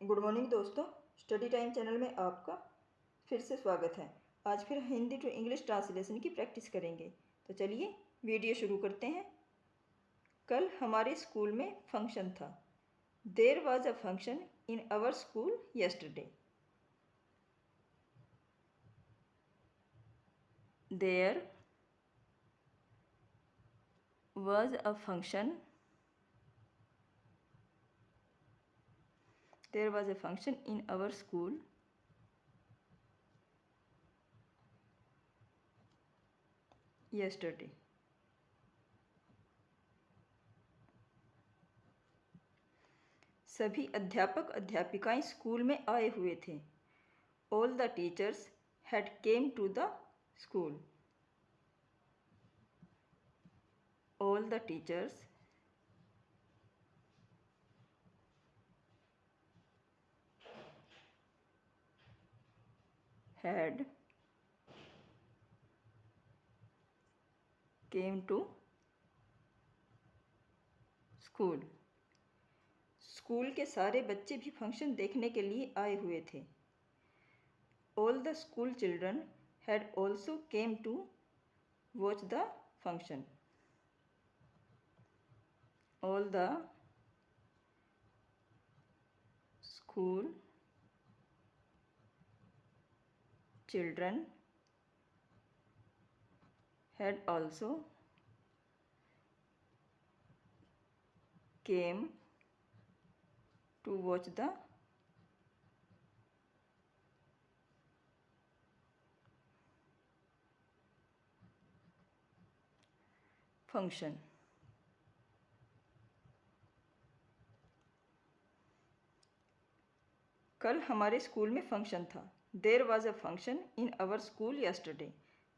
Good morning दोस्तों। Study time channel में आपका फिर से स्वागत है। आज फिर हिंदी टू इंग्लिश ट्रांसलेशन की प्रैक्टिस करेंगे। तो चलिए वीडियो शुरू करते हैं। कल हमारे स्कूल में फंक्शन था। There was a function in our school yesterday. There was a function. There was a function in our school yesterday. सभी अध्यापक अध्यापिकाएं स्कूल में आए हुए थे। All the teachers had came to the school. All the teachers had came to school. School के सारे बच्चे भी फंक्शन देखने के लिए आए हुए थे। All the school children had also came to watch the function. All the school children had also came to watch the function. कल हमारे स्कूल में फंक्शन था। There was a function in our school yesterday.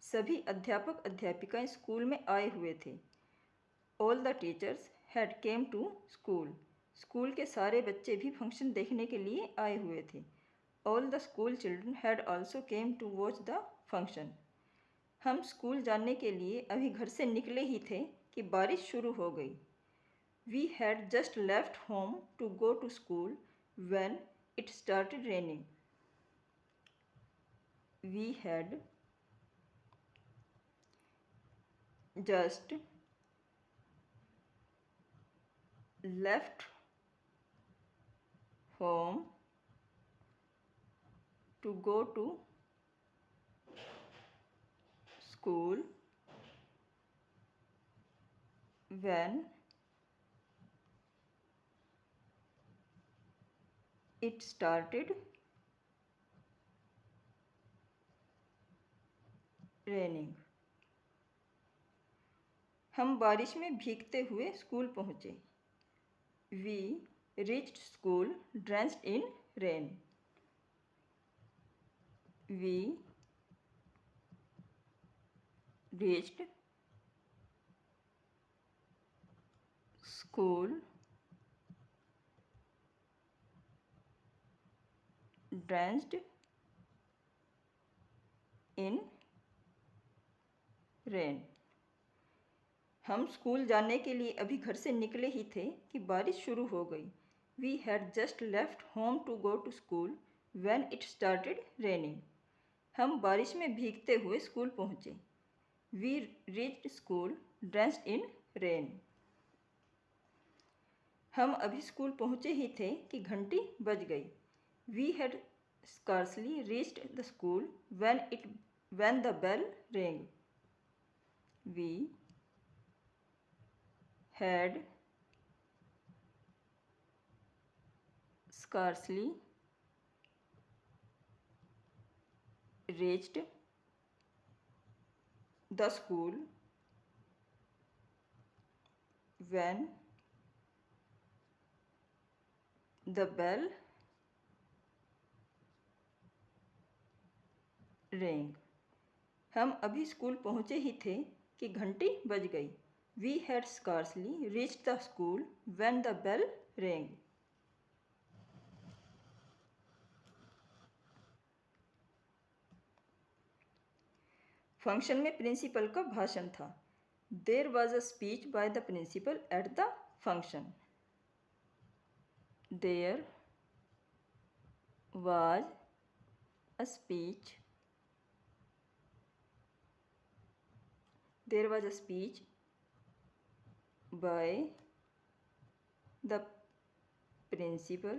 सभी अध्यापक अध्यापिकाएं school में आए हुए थे। All the teachers had came to school. School के सारे बच्चे भी फंक्शन देखने के लिए आए हुए थे। All the school children had also came to watch the function. हम स्कूल जाने के लिए अभी घर से निकले ही थे कि बारिश शुरू हो गई। We had just left home to go to school when it started raining. We had just left home to go to school when it started raining. हम बारिश में भीगते हुए स्कूल पहुँचे। We reached school drenched in rain. We reached school drenched in rain. हम school जाने के लिए अभी घर से निकले ही थे कि बारिश शुरू हो गई। We had just left home to go to school when it started raining. हम बारिश में भीगते हुए स्कूल पहुँचे। We reached school drenched in rain. हम अभी स्कूल पहुँचे ही थे कि घंटी बज गई। We had scarcely reached the school when the bell rang. We had scarcely reached the school when the bell rang. हम अभी स्कूल पहुँचे ही थे कि घंटी बज गई। We had scarcely reached the school when the bell rang. Function में principal का भाषण था। There was a speech by the principal at the function. There was a speech. There was a speech by the principal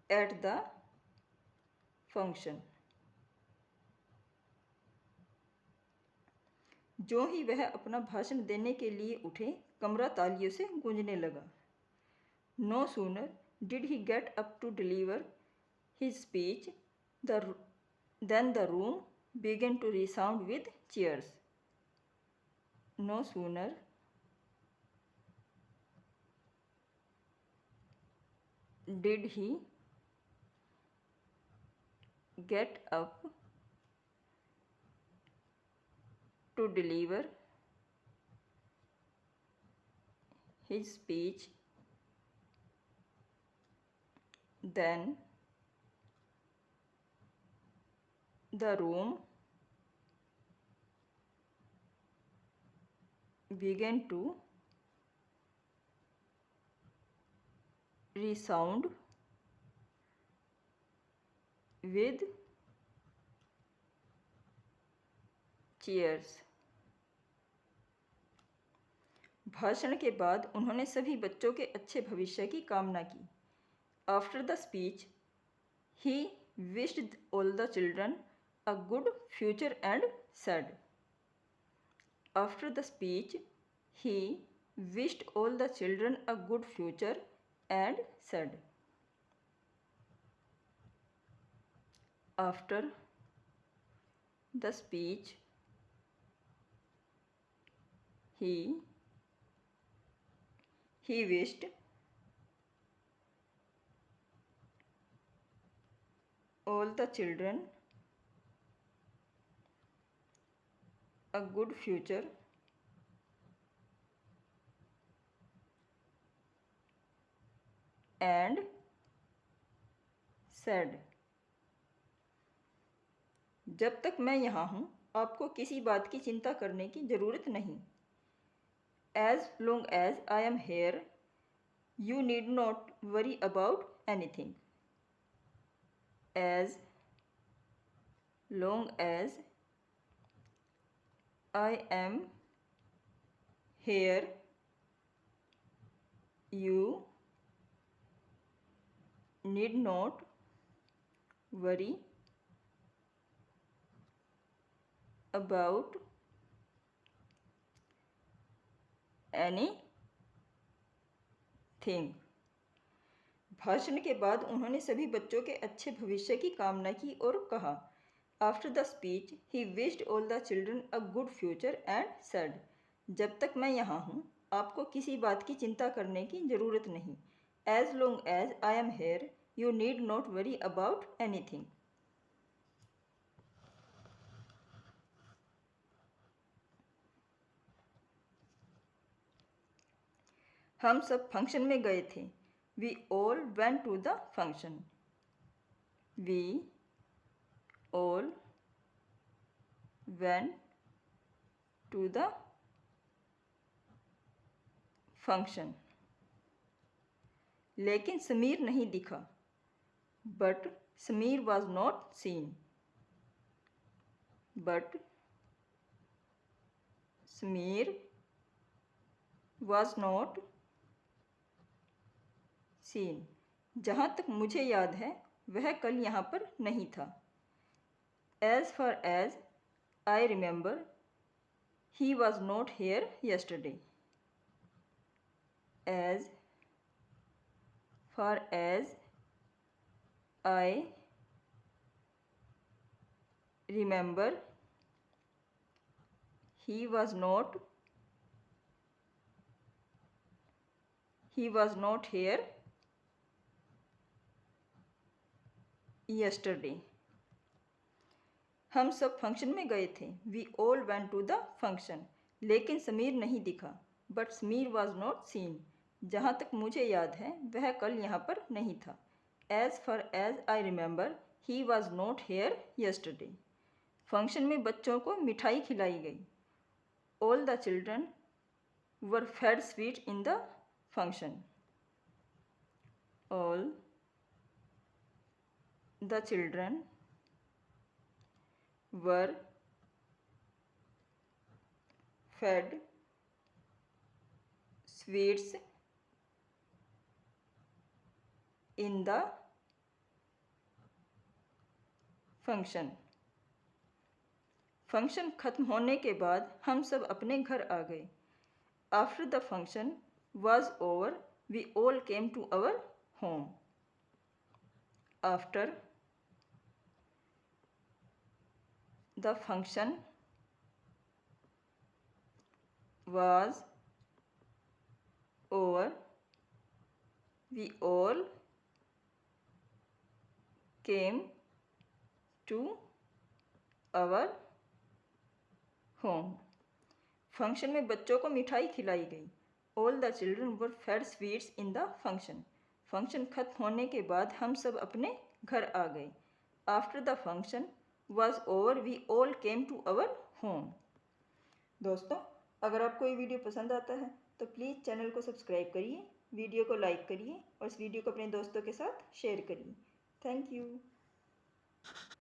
at the function. जो ही वह अपना भाषण देने के लिए उठे, कमरा तालियों से गूंजने लगा। No sooner did he get up to deliver his speech than the room began to resound with cheers. No sooner did he get up to deliver his speech than the room began to resound with cheers. भाषण के बाद उन्होंने सभी बच्चों के अच्छे भविष्य की कामना की। After the speech, he wished all the children a good future and said. After the speech, he wished all the children a good future and said. After the speech, he wished all the children a good future and said. जब तक मैं यहाँ हूँ, आपको किसी बात की चिंता करने की ज़रूरत नहीं। As long as I am here, you need not worry about anything. As long as I am here, you need not worry about anything. भाषण के बाद उन्होंने सभी बच्चों के अच्छे भविष्य की कामना की और कहा, After the speech, he wished all the children a good future and said. जब तक मैं यहाँ हूँ, आपको किसी बात की चिंता करने की ज़रूरत नहीं। As long as I am here, you need not worry about anything. हम सब फंक्शन में गए थे। We all went to the function. We all went to the function. लेकिन समीर नहीं दिखा। But Sameer was not seen. But Sameer was not seen. जहाँ तक मुझे याद है, वह कल यहाँ पर नहीं था। As far as I remember, he was not here yesterday. As far as I remember, he was not here yesterday. हम सब फंक्शन में गए थे। We all went to the function. लेकिन समीर नहीं दिखा। But Sameer was not seen. जहाँ तक मुझे याद है, वह कल यहाँ पर नहीं था। As far as I remember, he was not here yesterday. Function में बच्चों को मिठाई खिलाई गई। All the children were fed sweets in the function. all the children were fed sweets in the function. Function खत्म होने के बाद हम सब अपने घर आ गए। After the function was over we all came to our home. After the function was over we all came to our home. Function में बच्चों को मिठाई खिलाई गई। All the children were fed sweets in the function. Function खत्म होने के बाद हम सब अपने घर आ गए। After the function was over we all came to our home. दोस्तों, अगर आपको ये वीडियो पसंद आता है तो प्लीज़ चैनल को सब्सक्राइब करिए, वीडियो को लाइक करिए और इस वीडियो को अपने दोस्तों के साथ शेयर करिए। Thank you.